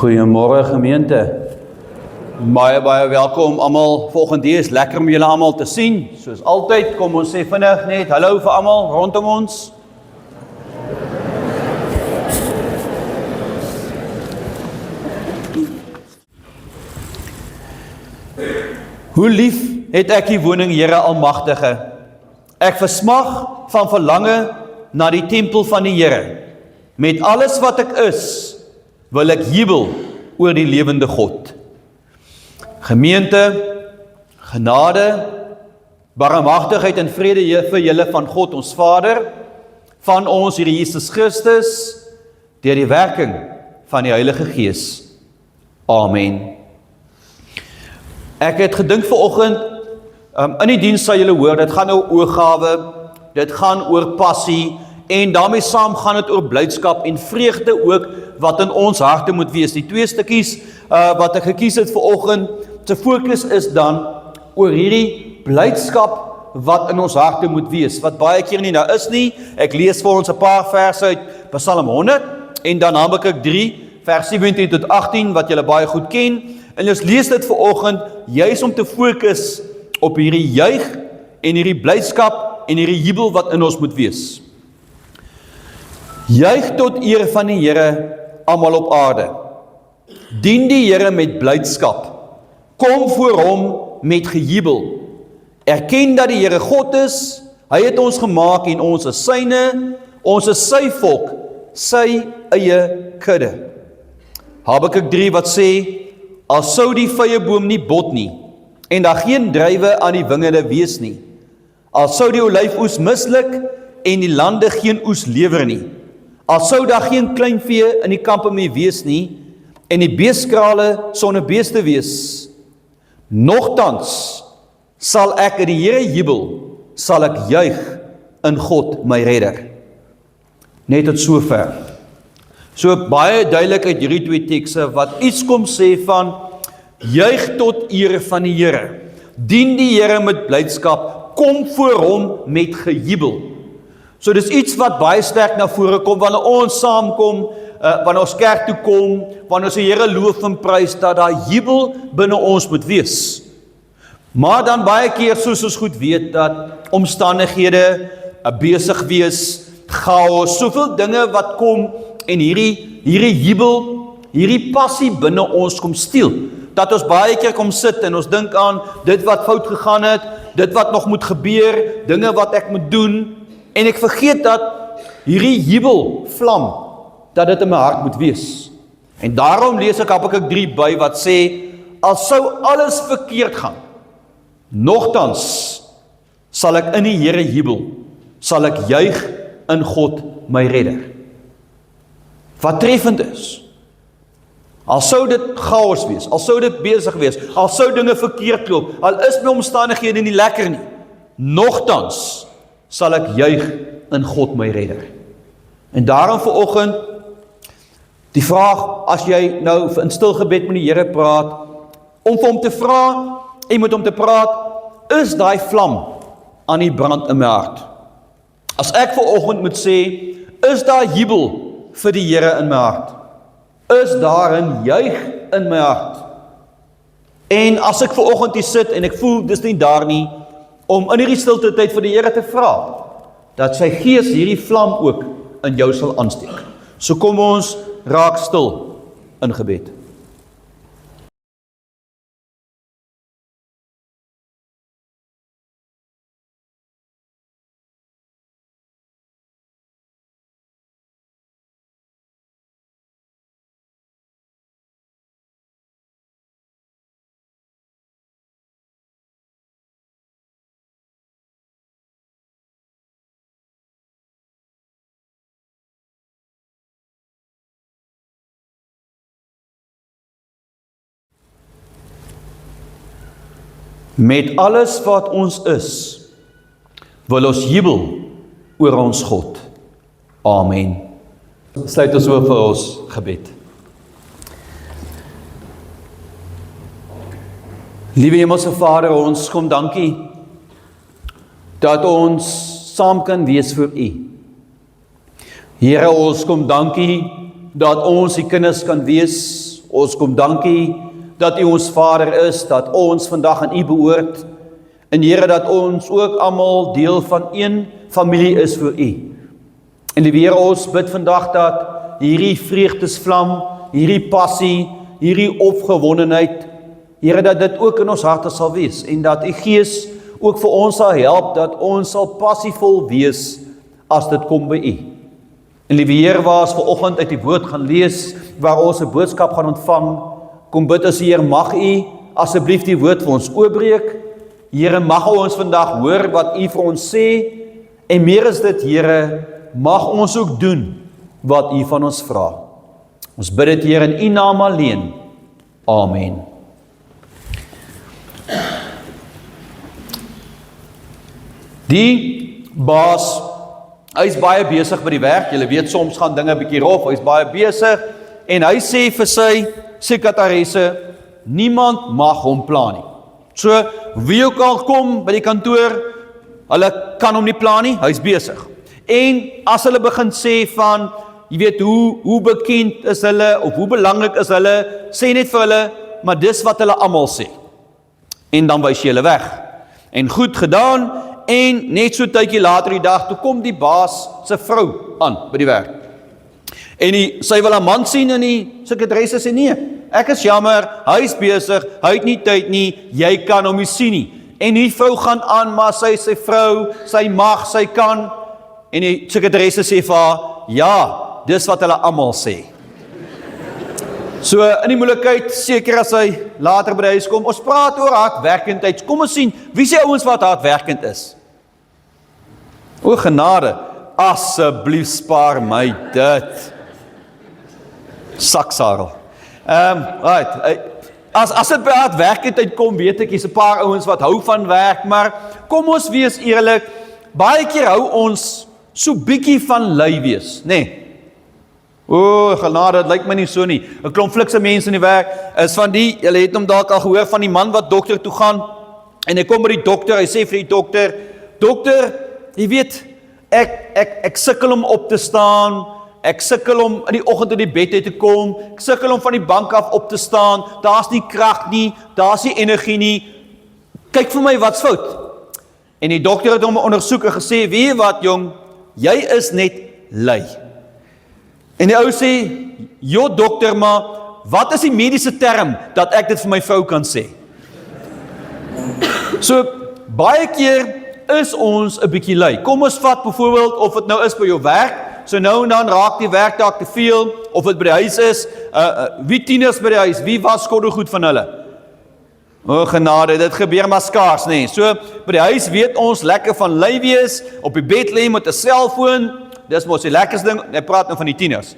Goeiemôre gemeente. Baie welkom almal. Volgende is lekker om julle almal te sien. Soos altyd, kom ons sê vinnig net hallo vir almal rondom ons. Hoe lief het ek die woning, Here Almagtige. Ek versmag van verlange na die tempel van die Here. Met alles wat ek is, wil ek jubel oor die lewende God. Gemeente, genade, barmhartigheid en vrede vir julle van God ons Vader, van ons Here Jesus Christus, deur die werking van die Heilige Gees. Amen. Ek het gedink vanoggend, in die diens sal julle hoor, dit gaan oor oorgawe, dit gaan oor passie, en daarmee saam gaan dit oor blydskap en vreugde ook, wat in ons harte moet wees. Die twee stukkies wat ek gekies het vanoggend, se fokus is dan oor hierdie blydskap wat in ons harte moet wees, wat baie keer nie daar is nie. Ek lees vir ons 'n paar verse uit Psalm 100, en dan Habakuk 3, vers 17 tot 18, wat julle baie goed ken, en ons lees dit vanoggend, juis om te fokus op hierdie juig, en hierdie blydskap, en hierdie jubel wat in ons moet wees. Juig tot eer van die Here, almal op aarde. Dien die Here met blydskap. Kom voor hom met gejubel. Erken dat die Here God is. Hy het ons gemaak en ons is syne. Ons is sy volk, sy eie kudde. Habakuk 3 wat sê, al sou die vyeboom nie bot nie, en daar geen druiwe aan die wingerde wees nie. Al sou die olyfoes misluk, en die lande geen oes lewer nie. Al sou daar geen kleinvee in die kampe mee wees nie, en die beeskrale sonder beeste wees. Nogtans sal ek in die Here jubel, sal ek juig in God my redder. Net tot sover. So baie duidelik uit hierdie twee tekste wat iets kom sê van juig tot eer van die Here. Dien die Here met blydskap, kom voor hom met gejubel. So dis iets wat baie sterk na vore kom, wanneer ons saamkom, wanneer ons kerk toe kom, wanneer ons die Here loof en prys, dat daar jubel binne ons moet wees. Maar dan baie keer, soos ons goed weet, dat omstandighede, besig wees, chaos, soveel dinge wat kom, en hierdie jubel, hierdie passie binne ons kom steel, dat ons baie keer kom sit, en ons dink aan dit wat fout gegaan het, dit wat nog moet gebeur, dinge wat ek moet doen, en ek vergeet dat hierdie jubel vlam, dat dit in my hart moet wees. En daarom lees ek Habakuk 3 by wat sê, al sou alles verkeerd gaan, nogtans sal ek in die Here jubel, sal ek juig in God my redder. Wat treffend is, al sou dit chaos wees, al sou dit besig wees, al sou dinge verkeerd loop, al is my omstandighede nie lekker nie, nogtans sal ek juig in God my redder. En daarom vanoggend, die vraag, as jy nou in stil gebed met die Here praat, om vir hom te vra, en met hom te praat, is daai vlam aan die brand in my hart? As ek vanoggend moet sê, is daar jubel vir die Here in my hart? Is daar 'n juig in my hart? En as ek vanoggend hier sit, en ek voel dis nie daar nie, om in hierdie stilte tyd vir die Here te vra, dat sy Gees hierdie vlam ook in jou sal aansteek. So kom ons raak stil in gebed. Met alles wat ons is, wil ons jubel oor ons God. Amen. Sluit ons oop vir ons gebed. Liewe Hemelse Vader, ons kom dankie dat ons saam kan wees vir U. Here, ons kom dankie dat ons die kinders kan wees, Ons kom dankie dat U ons Vader is, dat ons vandag aan U behoort. En Here, dat ons ook almal deel van een familie is vir U. En liewe Here, ons bid vandag dat hierdie vreugdesvlam, hierdie passie, hierdie opgewondenheid, Here, dat dit ook in ons harte sal wees, en dat U Gees ook vir ons sal help, dat ons sal passievol wees, as dit kom by U. En liewe Here, waar ons vanoggend uit die woord gaan lees, waar ons 'n boodskap gaan ontvang, kom bid as Heer, mag U asseblief die woord vir ons oopbreek. Here, mag ons vandag hoor wat U vir ons sê, en meer as dit, Here, mag ons ook doen wat U van ons vra. Ons bid dit, Here, in U naam alleen. Amen. Die baas, hy is baie besig by die werk. Julle weet, soms gaan dinge bietjie rof, hy is baie besig, en hy sê vir sy sekretaresse, niemand mag hom pla nie. So, wie ook al kom by die kantoor, hulle kan hom nie pla nie, hy is besig. En as hulle begin sê van, jy weet, hoe bekend is hulle, of hoe belangrik is hulle, sê net vir hulle, maar dis wat hulle almal sê. En dan wys jy hulle weg. En goed gedaan, en net so tydjie later die dag, toe kom die baas se vrou aan by die werk. En sy wil haar man sien, en die sekretaresse sê, nee, ek is jammer, hy is besig, hy het nie tyd nie, jy kan hom nie sien nie. En die vrou gaan aan, maar sy is sy vrou, sy mag, sy kan, en die sekretaresse sê vir haar, ja, dis wat hulle almal sê. So, in die moeilikheid, seker as hy later by die huis kom, ons praat oor hardwerkendheid, kom ons sien, wie sê ouens wat hardwerkend is? O genade, asseblief spaar my dit. Saksarel. Right, as dit by hardwerkendheid kom, weet ek, hier's 'n paar ouens wat hou van werk, maar kom ons wees eerlik, baie keer hou ons so bietjie van lui wees, nê? Nee. O, genade, dit lyk my nie so nie. 'n Klomp flikse mense in die werk is van die, julle het hom dalk al gehoor van die man wat dokter toe gaan, en hy kom by die dokter, hy sê vir die dokter, jy weet, ek sukkel om op te staan, ek sukkel om in die oggend in die bed uit te kom, ek sukkel om van die bank af op te staan, daar's nie krag nie, daar's nie energie nie, kyk vir my wat's fout. En die dokter het hom ondersoek en gesê, weet jy wat jong, jy is net lui. En die ou sê, jo dokter, maar wat is die mediese term, dat ek dit vir my vrou kan sê? So, baie keer is ons 'n bietjie lui. Kom ons vat byvoorbeeld, of dit nou is by jou werk, so nou en dan raak die werkdag te veel, of dit by die huis is, wie tieners by die huis, wie was skottelgoed van hulle? O genade, dit gebeur maar skaars, nee. So, by die huis weet ons lekker van lui wees, op die bed lê met 'n selfoon, dis mos die lekkerste ding, ek praat nou van die tieners.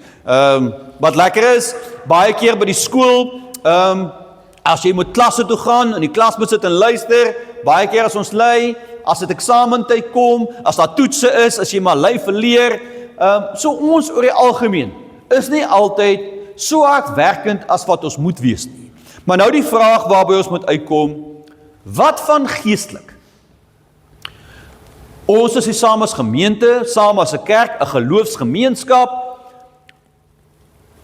Wat lekker is, baie keer by die skool, as jy moet klasse toe gaan, in die klas moet sit en luister, baie keer as ons lui, as dit eksamentyd kom, as daar toetse is, as jy maar lui verleer, so ons oor die algemeen, is nie altyd so hardwerkend as wat ons moet wees nie. Maar nou die vraag waarby ons moet uitkom, wat van geestelik? Ons is saam as gemeente, saam as 'n kerk, 'n geloofsgemeenskap.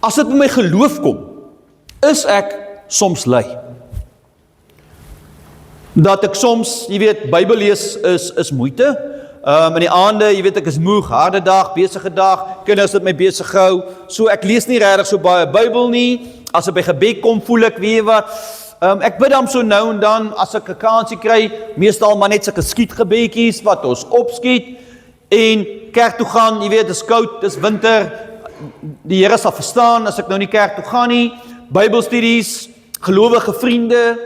As dit by my geloof kom, is ek soms lui. Dat ek soms, jy weet, Bybel lees is moeite. In die aande, jy weet, ek is moeg, harde dag, besige dag, kinders het my besig gehou, so ek lees nie regtig so baie Bybel nie. As ek by gebed kom, voel ek, weet jy wat, ek bid dan so nou en dan, as ek 'n kansie kry, meestal maar net sulke skietgebedjies wat ons opskiet, en kerk toe gaan, jy weet, dis koud, dis winter, die Here sal verstaan as ek nou nie kerk toe gaan nie, Bybelstudies, gelowige vriende,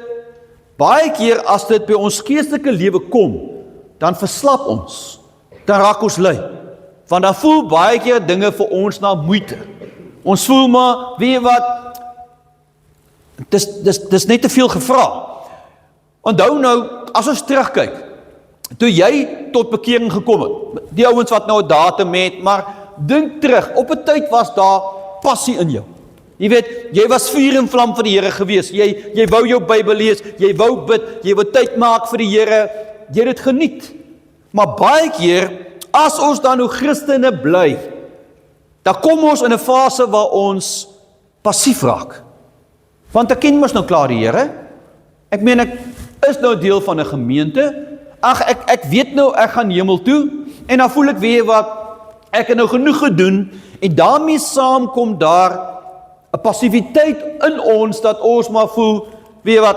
baie keer as dit by ons geestelike lewe kom, dan verslap ons, dan raak ons lui, want dan voel baie keer dinge vir ons na moeite. Ons voel maar, weet jy wat, dis net te veel gevra. Onthou nou, as ons terugkyk, toe jy tot bekering gekom het, die ouens wat nou 'n datum het, maar dink terug, op 'n tyd was daar passie in jou. Jy weet, jy was vuur en vlam vir die Here gewees, jy wou jou Bybel lees, jy wou bid, jy wou tyd maak vir die Here, jy het dit geniet. Maar baie keer, as ons dan nou Christene bly, dan kom ons in 'n fase waar ons passief raak. Want ek ken mos nou klaar die Here. Ek meen, ek is nou deel van 'n gemeente. Ag, ek weet nou, ek gaan hemel toe, en dan voel ek, weet jy wat, ek het nou genoeg gedoen, en daarmee saam kom daar 'n passiwiteit in ons, dat ons maar voel, weet jy wat,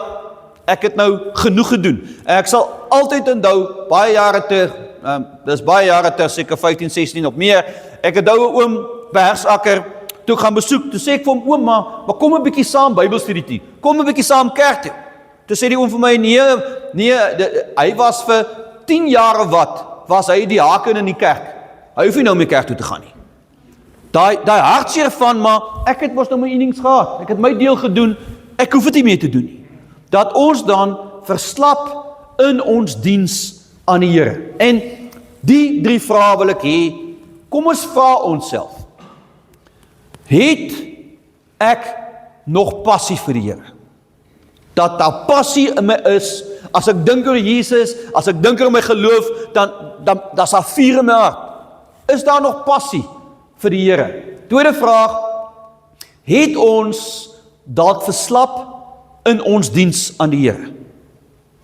ek het nou genoeg gedoen. En ek sal altyd onthou, baie jare terug, dis baie jare terug, seker 15, 16 of meer, ek het onthou 'n oom by Hersakker, toe ek gaan besoek, toe sê ek vir hom, oom, maar kom 'n bietjie saam Bybelstudie toe, kom 'n bietjie saam kerk toe. Toe sê die oom vir my, nee, hy was vir 10 jaar of wat, was hy die haken in die kerk. Hy hoef nie nou meer kerk toe te gaan nie. Daai hartseer van, maar ek het mos nou my innings gehad, ek het my deel gedoen, ek hoef dit nie meer te doen nie. Dat ons dan verslap in ons diens aan die Here. En die 3 vrae wil ek hê, kom ons vra onsself, het ek nog passie vir die Here? Dat daar passie in my is, as ek dink oor Jesus, as ek dink oor my geloof, dan is daar vuur in my hart. Is daar nog passie vir die Here? Tweede vraag, het ons dalk verslap in ons diens aan die Here?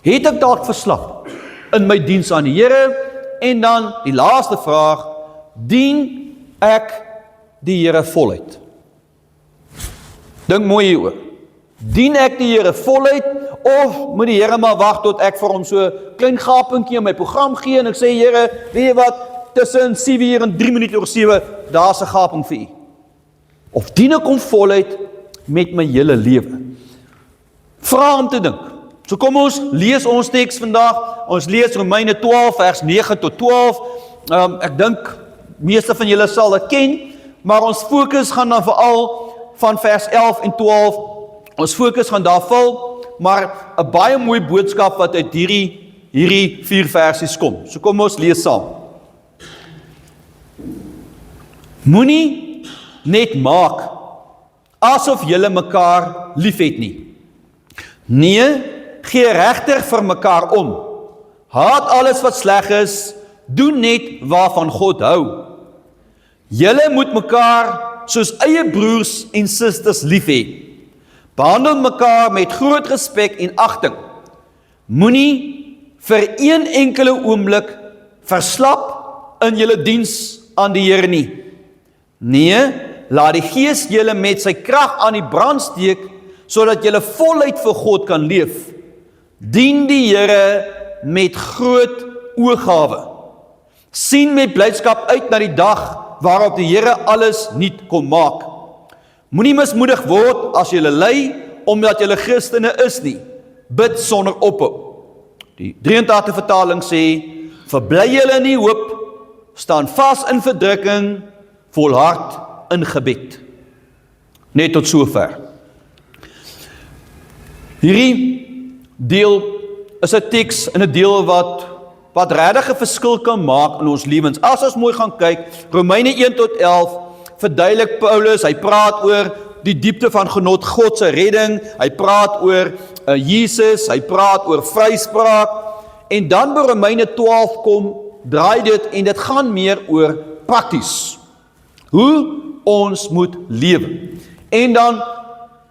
Het ek dalk verslap in my diens aan die Here? En dan die laaste vraag, dien ek die Here voluit? Dink mooi hieroor. Dien ek die Here voluit, of moet die Here maar wag tot ek vir hom so klein gapinkie in my program gee, en ek sê, Here, weet jy wat, tussen 7 uur en 3 minute oor 7, daar is 'n gaping vir u. Of dien ek hom voluit met my hele lewe? Vra om te dink. So kom ons lees ons teks vandag, ons lees Romeine 12 vers 9 tot 12, ek dink, meeste van julle sal dit ken, maar ons fokus gaan dan veral van vers 11 en 12, ons fokus gaan daar val, maar 'n baie mooi boodskap wat uit hierdie 4 versies kom. So kom ons lees saam. Moenie net maak asof julle mekaar liefhet nie. Nee, gee regtig vir mekaar om. Haat alles wat sleg is, doen net waarvan God hou. Julle moet mekaar soos eie broers en susters lief hê. Behandel mekaar met groot respek en agting. Moenie vir een enkele oomblik verslap in julle diens aan die Here nie. Nee, laat die Gees julle met sy krag aan die brand steek, sodat julle voluit vir God kan leef. Dien die Here met groot oorgawe. Sien met blydskap uit na die dag waarop die Here alles nuut kom maak. Moenie mismoedig word as julle ly, omdat julle Christene is nie. Bid sonder ophou. Die 83 vertaling sê, verbly julle in die hoop, staan vas in verdrukking, volhard in gebed. Net tot sover. Hierdie deel is 'n teks in 'n deel wat regtig 'n verskil kan maak in ons lewens. As ons mooi gaan kyk, Romeine 1 tot 11, verduidelik Paulus, hy praat oor die diepte van genot, God se redding, hy praat oor Jesus, hy praat oor vryspraak, en dan by Romeine 12 kom, draai dit, en dit gaan meer oor prakties. Hoe ons moet lewe. En dan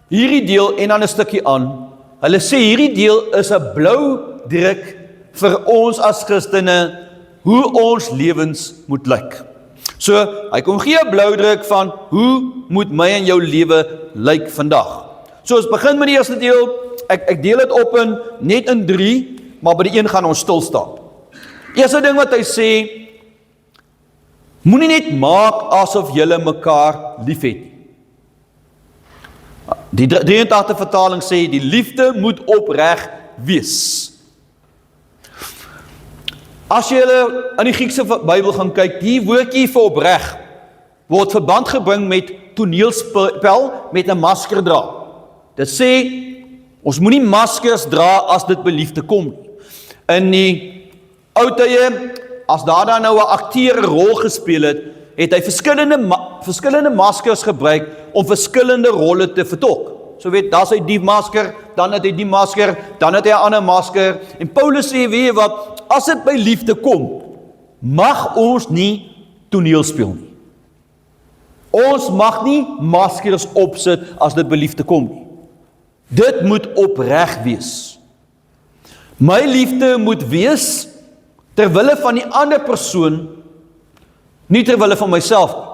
hierdie deel, en dan 'n stukkie aan, hulle sê hierdie deel is 'n blou druk vir ons as Christene, hoe ons lewens moet lyk. So, hy kom gee 'n bloudruk van, hoe moet my en jou lewe lyk vandag. So, ons begin met die eerste deel, ek deel dit op net in 3, maar by die een gaan ons stil staan. Eerste ding wat hy sê, moenie net maak asof julle mekaar liefhet nie. Die 83 vertaling sê, die liefde moet opreg wees. As jy in die Griekse Bybel gaan kyk, die woordjie vir opreg word verband gebring met toneelspel met 'n masker dra. Dit sê, ons moenie maskers dra as dit by liefde kom. In die ou tye, as daar dan nou 'n akteur 'n rol gespeel het, het hy verskillende maskers gebruik om verskillende rolle te vertolk. So weet, daar's hy die masker, dan het hy die masker, dan het hy 'n ander masker. En Paulus sê, weet jy wat, as dit by liefde kom, mag ons nie toneel speel nie. Ons mag nie maskers opsit as dit by liefde kom nie. Dit moet opreg wees. My liefde moet wees ter wille van die ander persoon, nie ter wille van myself nie.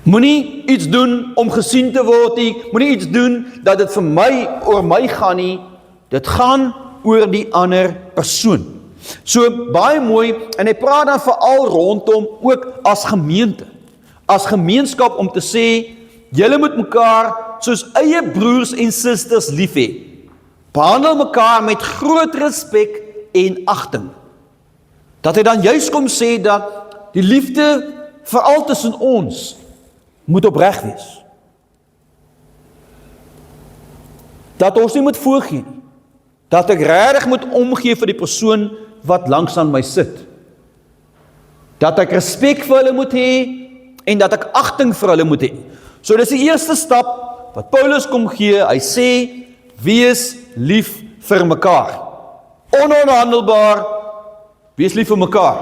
Moenie iets doen om gesien te word nie, moenie iets doen dat dit vir my oor my gaan nie, dit gaan oor die ander persoon. So baie mooi, en hy praat dan veral rondom ook as gemeente, as gemeenskap om te sê, julle moet mekaar soos eie broers en susters lief hê. Behandel mekaar met groot respek en agting. Dat hy dan juist kom sê dat die liefde veral tussen ons moet opreg wees. Dat ons nie moet voorgee nie. Dat ek regtig moet omgee vir die persoon wat langs aan my sit. Dat ek respek vir hulle moet hê en dat ek agting vir hulle moet hê. So dis die eerste stap wat Paulus kom gee. Hy sê, wees lief vir mekaar. Ononderhandelbaar, wees lief vir mekaar.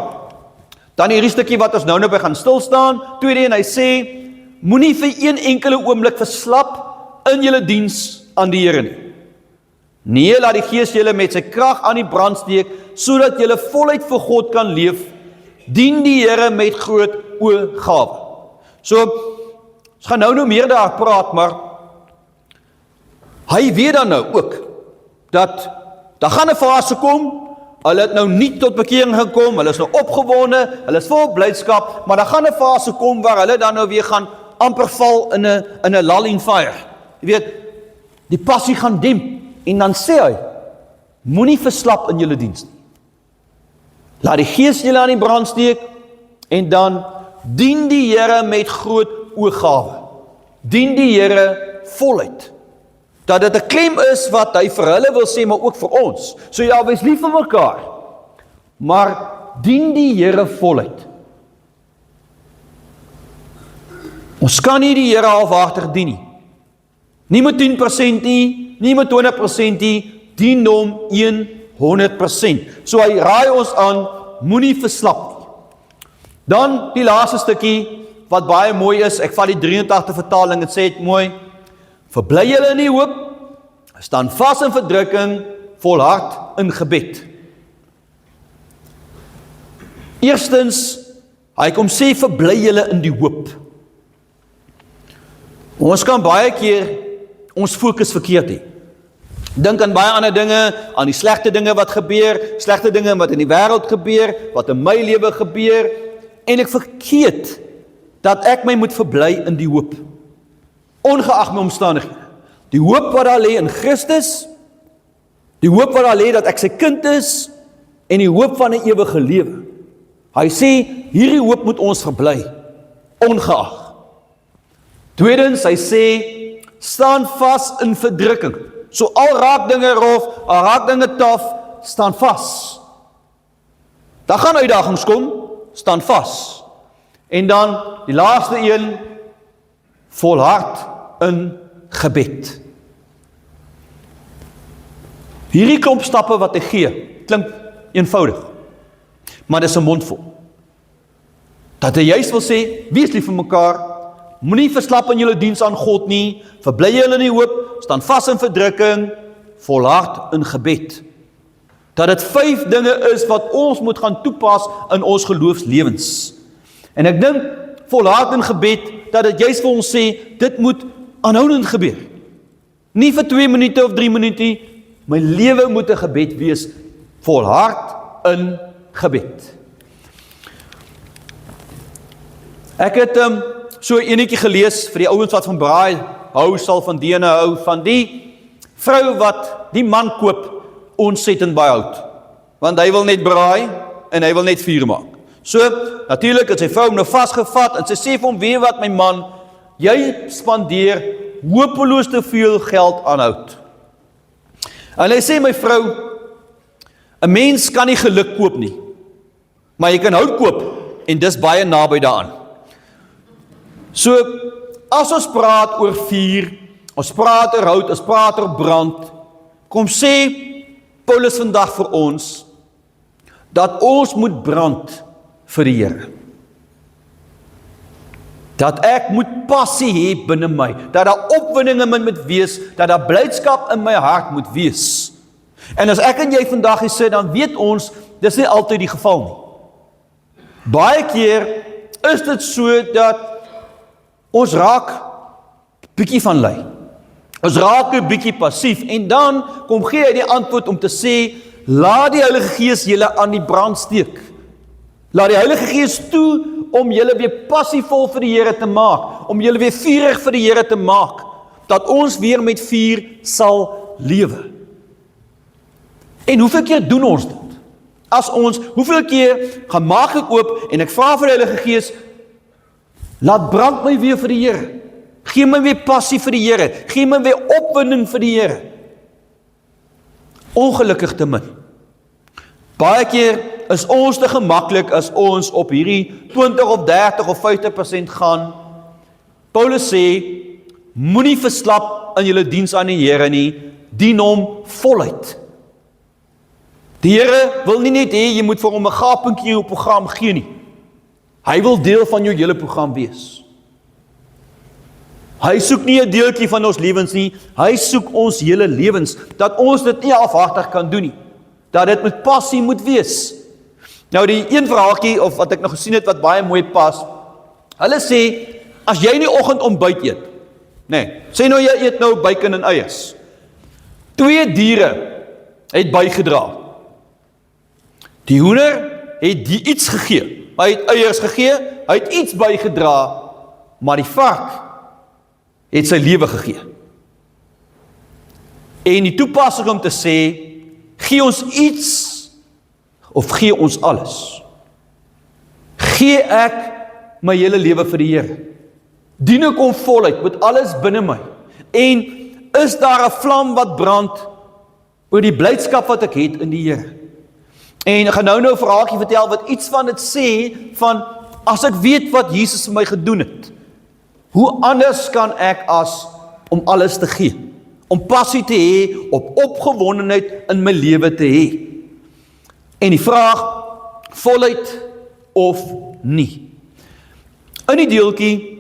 Dan hierdie stukkie wat ons nou by gaan stilstaan. Tweede, en hy sê, moenie vir een enkele oomblik verslap in julle diens aan die Here nie. Nee, laat die Gees julle met sy krag aan die brand steek, sodat julle voluit vir God kan leef. Dien die Here met groot oorgawe. So, ons gaan nou meer daar praat, maar hy weet dan nou ook, dat daar gaan 'n fase kom, hulle het nou nie tot bekering gekom, hulle is nou opgewonde, hulle is vol blydskap, maar daar gaan 'n fase kom waar hulle dan nou weer gaan amper val in 'n lulling fire. Jy weet, die passie gaan demp, en dan sê hy, moenie verslap in julle diens nie. Laat die Gees julle aan die brand steek, en dan dien die Here met groot oorgawe. Dien die Here voluit. Dat dit 'n klem is wat hy vir hulle wil sê, maar ook vir ons. So ja, wees lief vir mekaar, maar dien die Here voluit. Ons kan nie die Here halfhartig dien nie. Nie met 10% nie, nie met 20% nie, dien hom 100%. So hy raai ons aan, moenie verslap nie. Dan die laaste stukkie, wat baie mooi is, ek vat die 83 vertaling, het sê het mooi, verbly julle in die hoop, staan vas in verdrukking, volhard in gebed. Eerstens, hy kom sê, verbly julle in die hoop. Ons kan baie keer ons fokus verkeerd hê. Dink aan baie ander dinge, aan die slegte dinge wat gebeur, slegte dinge wat in die wêreld gebeur, wat in my lewe gebeur, en ek vergeet dat ek my moet verbly in die hoop, ongeag my omstandighede. Die hoop wat daar lê in Christus, die hoop wat daar lê dat ek sy kind is, en die hoop van 'n ewige lewe. Hy sê, hierdie hoop moet ons verbly, ongeag. Tweedens, hy sê, staan vas in verdrukking. So al raak dinge rof, al raak dinge taaf, staan vas. Daar gaan uitdagings kom, staan vas. En dan, die laaste een, volhard in gebed. Hierdie klomp stappe wat hy gee, klink eenvoudig, maar dis 'n mondvol. Dat hy juist wil sê, wees lief vir mekaar, moenie verslap in julle diens aan God nie, verbly julle in die hoop, staan vas in verdrukking, volhard in gebed. Dat dit 5 dinge is wat ons moet gaan toepas in ons geloofslewens. En ek dink, volhard in gebed, dat dit juist vir ons sê, dit moet aanhoudend gebeur. Nie vir 2 minute of 3 minute, my lewe moet 'n gebed wees, volhard in gebed. Ek het so enetjie gelees vir die ouens wat van braai hou, sal van dene hou, van die vrou wat die man koop, ontsettend baie hout. Want hy wil net braai en hy wil net vuur maak. So, natuurlik het sy vrou hom nou vasgevat en sy sê vir hom, weet wat my man, jy spandeer hopeloos te veel geld aan hout. En hy sê my vrou, 'n mens kan nie geluk koop nie, maar jy kan hout koop en dis baie naby daaraan. So, as ons praat oor vuur, ons praat oor hout, ons praat oor brand, kom sê Paulus vandag vir ons, dat ons moet brand vir die Here. dat ek moet passie hê binne my, dat daar opwinding in my moet wees, dat daar blydskap in my hart moet wees. En as ek en jy vandag hier sit, dan weet ons, dis nie altyd die geval nie. Baie keer is dit so dat ons raak bietjie van lei. Ons raak 'n bietjie passief en dan kom gee hy die antwoord om te sê, laat die Heilige Gees julle aan die brand steek. Laat die Heilige Gees toe om julle weer passievol vir die Here te maak, om julle weer vurig vir die Here te maak, dat ons weer met vuur sal lewe. En hoeveel keer doen ons dit? Hoeveel keer gaan maak ek oop en ek vra vir die Heilige Gees, laat brand my weer vir die Here. Gee my weer passie vir die Here. Gee my weer opwinding vir die Here. Ongelukkig te min. Baie keer is ons te gemaklik as ons op hierdie 20 of 30 of 50% gaan. Paulus sê, moenie verslap in julle diens aan die Here nie, dien hom voluit. Die Here wil nie net hê jy moet vir hom 'n gapentjie in jou program gee nie. Hy wil deel van jou hele program wees. Hy soek nie 'n deeltjie van ons lewens nie, hy soek ons hele lewens, dat ons dit nie afhartig kan doen nie, dat dit met passie moet wees. Nou die een verhaaltjie, of wat ek nog gesien het, wat baie mooi pas, hulle sê, as jy in die oggend ontbyt eet, sê nou jy eet nou bacon en eiers, 2 diere het bygedra. Die hoender het iets gegee, hy het eiers gegee, hy het iets bygedra, maar die vark het sy lewe gegee. En die toepassing om te sê, gee ons iets, of gee ons alles? Gee ek my hele lewe vir die Here? Dien ek hom voluit, met alles binne my? En is daar 'n vlam wat brand, oor die blydskap wat ek het in die Here? En ek gaan nou 'n verhaaltjie vertel, wat iets van dit sê, van, as ek weet wat Jesus vir my gedoen het, hoe anders kan ek as om alles te gee? Om passie te hê, opgewondenheid in my lewe te hê. En die vraag, voluit of nie? In die deeltjie,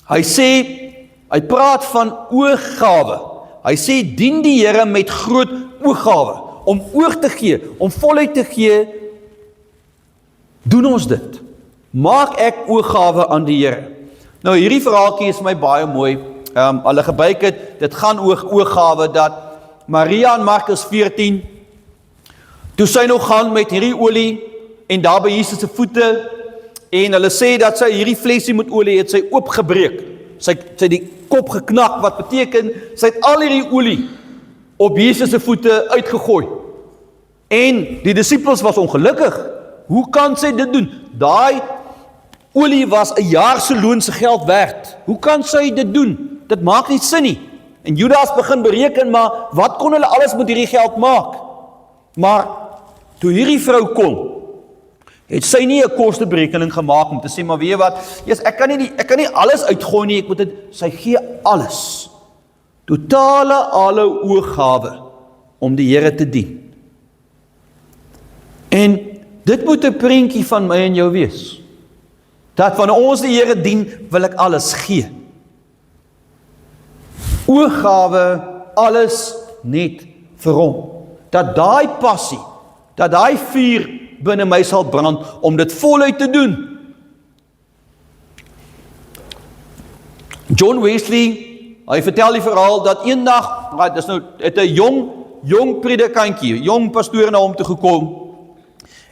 hy praat van ooggawe. Hy sê, dien die Here met groot ooggawe, om oog te gee, om voluit te gee, doen ons dit. Maak ek ooggawe aan die Here? Nou hierdie verhaaltjie is my baie mooi. Hulle gebruik dit gaan oor ooggawe, dat Maria in Markus 14, toe sy nog gaan met hierdie olie, en daar by Jesus se voete, en hulle sê dat sy hierdie flesie met olie het sy oopgebreek. Sy die kop geknak, wat beteken, sy het al hierdie olie op Jesus se voete uitgegooi. En die disippels was ongelukkig. Hoe kan sy dit doen? Daai olie was 'n jaar se loon se geld werd. Hoe kan sy dit doen? Dit maak nie sin nie. En Judas begin bereken, maar wat kon hulle alles met hierdie geld maak? Maar toe hierdie vrou kom, het sy nie 'n kosteberekening gemaak om te sê, maar weet jy wat, ek kan nie alles uitgooi nie, sy gee alles. Totale alle ooggawe om die Here te dien. En dit moet 'n prentjie van my en jou wees. Dat van ons die Here dien, wil ek alles gee. Ooggawe, alles net vir hom. Dat daai passie, dat daai vuur binne my sal brand, om dit voluit te doen. John Wesley, hy vertel die verhaal, dat eendag, het 'n jong predikantjie, jong pastoor na hom toe gekom,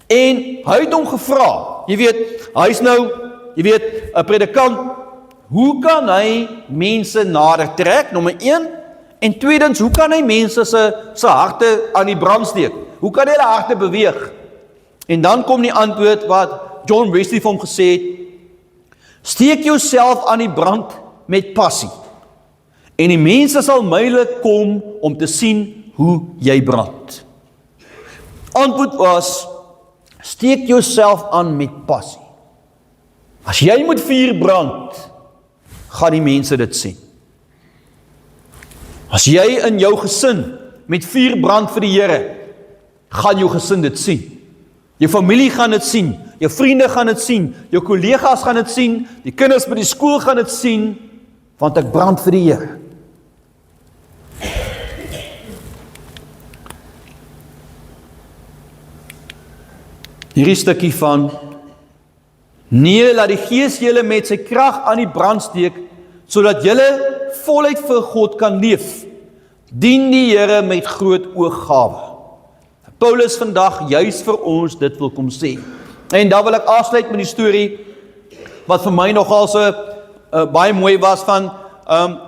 en hy het hom gevra, jy weet, hy's nou, 'n predikant, hoe kan hy mense nader trek, nommer 1, en tweedens, hoe kan hy mense se harte aan die brand steek? Hoe kan hy hulle harte beweeg? En dan kom die antwoord wat John Wesley vir hom gesê het, steek jouself aan die brand met passie, en die mense sal mylik kom om te sien hoe jy brand. Antwoord was, steek jouself aan met passie. As jy met vuur brand, gaan die mense dit sien. As jy in jou gesin met vuur brand vir die Here, gaan jou gesin dit sien. Jou familie gaan dit sien, jou vriende gaan dit sien, jou kollegas gaan dit sien, die kinders by die skool gaan dit sien, want ek brand vir die Here. Hierdie stukkie van, nee, laat die Gees julle met sy krag aan die brand steek, sodat julle voluit vir God kan leef. Dien die Here met groot ooggawe. Paulus vandag juis vir ons dit wil kom sê. En dan wil ek afsluit met die storie, wat vir my nogal so baie mooi was van,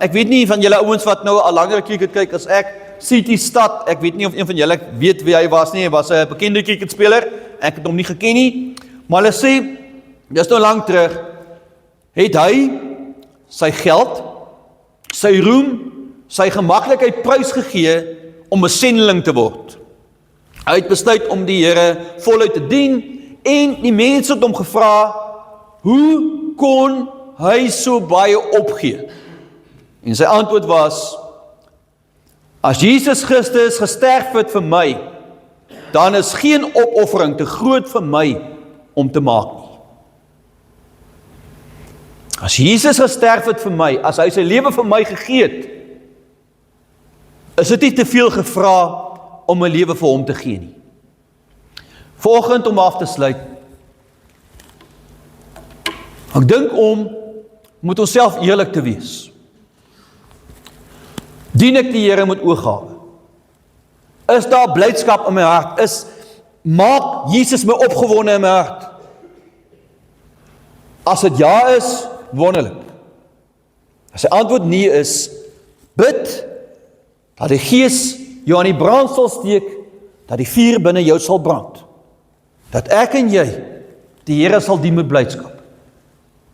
ek weet nie van julle ouens wat nou al langer cricket kyk as ek, City Stad, ek weet nie of een van julle weet wie hy was nie, hy was 'n bekende cricketspeler, ek het hom nie geken nie, maar hulle sê, dis nou lang terug, het hy sy geld, sy roem, sy gemaklikheid prys gegee om 'n sendeling te word. Hy het besluit om die Here voluit te dien en die mense het hom gevra, hoe kon hy so baie opgee? En sy antwoord was, as Jesus Christus gesterf het vir my, dan is geen opoffering te groot vir my om te maak nie. As Jesus gesterf het vir my, as hy sy lewe vir my gegee het, is dit nie te veel gevra om 'n lewe vir hom te gee nie. Vanoggend om af te sluit, ek dink moet ons self eerlik te wees. Dien ek die Here met ooggawe? Is daar blydskap in my hart? Maak Jesus my opgewonde in my hart? As dit ja is, wonderlik. As die antwoord nee is, bid, dat die Gees jou aan die brand sal steek, dat die vuur binne jou sal brand. Dat ek en jy die Here sal dien met blydskap,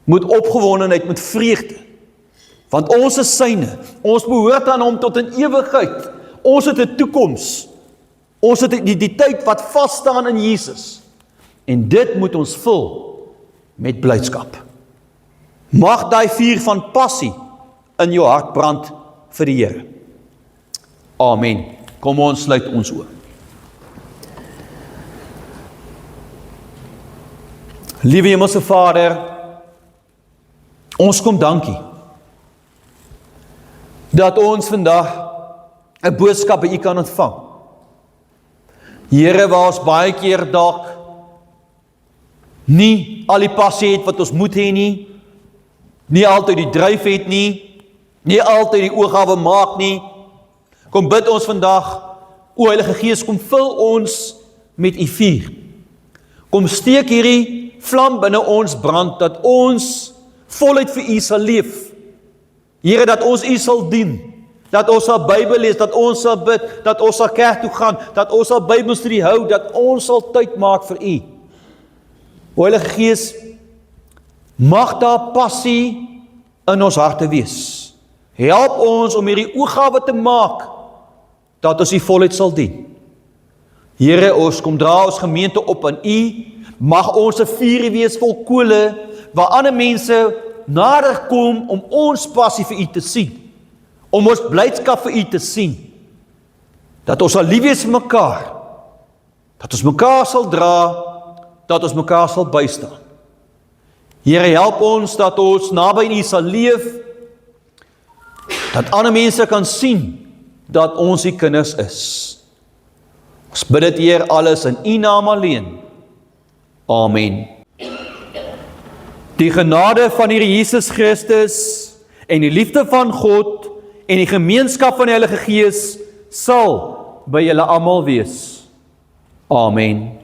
met opgewondenheid, met vreugde. Want ons is syne, ons behoort aan hom tot in ewigheid. Ons het 'n toekoms. Ons het die tyd wat vas staan in Jesus. En dit moet ons vul met blydskap. Mag daai vuur van passie in jou hart brand vir die Here. Amen. Kom ons sluit ons oë. Liewe Hemelse Vader, ons kom dankie dat ons vandag 'n boodskap by U kan ontvang. Here, waar ons baie keer dalk nie al die passie het wat ons moet hê nie altyd die dryf het nie altyd die ooggawe maak nie. Kom bid ons vandag, o Heilige Gees, kom vul ons met U vuur. Kom steek hierdie vlam binne ons brand, dat ons voluit vir U sal leef. Here, dat ons U sal dien, dat ons sal Bybel lees, dat ons sal bid, dat ons sal kerk toe gaan, dat ons sal Bybelstudie hou, dat ons sal tyd maak vir U. O Heilige Gees, mag daar passie in ons harte wees. Help ons om hierdie ooggawe te maak, dat ons U voluit sal dien. Here, ons kom dra ons gemeente op aan U, mag ons 'n vuur wees vol kole, waar ander mense nader kom om ons passie vir U te sien, om ons blydskap vir U te sien, dat ons sal lief wees vir mekaar, dat ons mekaar sal dra, dat ons mekaar sal bystaan. Here, help ons dat ons naby U sal leef, dat ander mense kan sien dat ons U kinders is. Ons bid dit, Heer, alles in U naam alleen. Amen. Die genade van Here Jesus Christus en die liefde van God en die gemeenskap van die Heilige Gees sal by julle almal wees. Amen.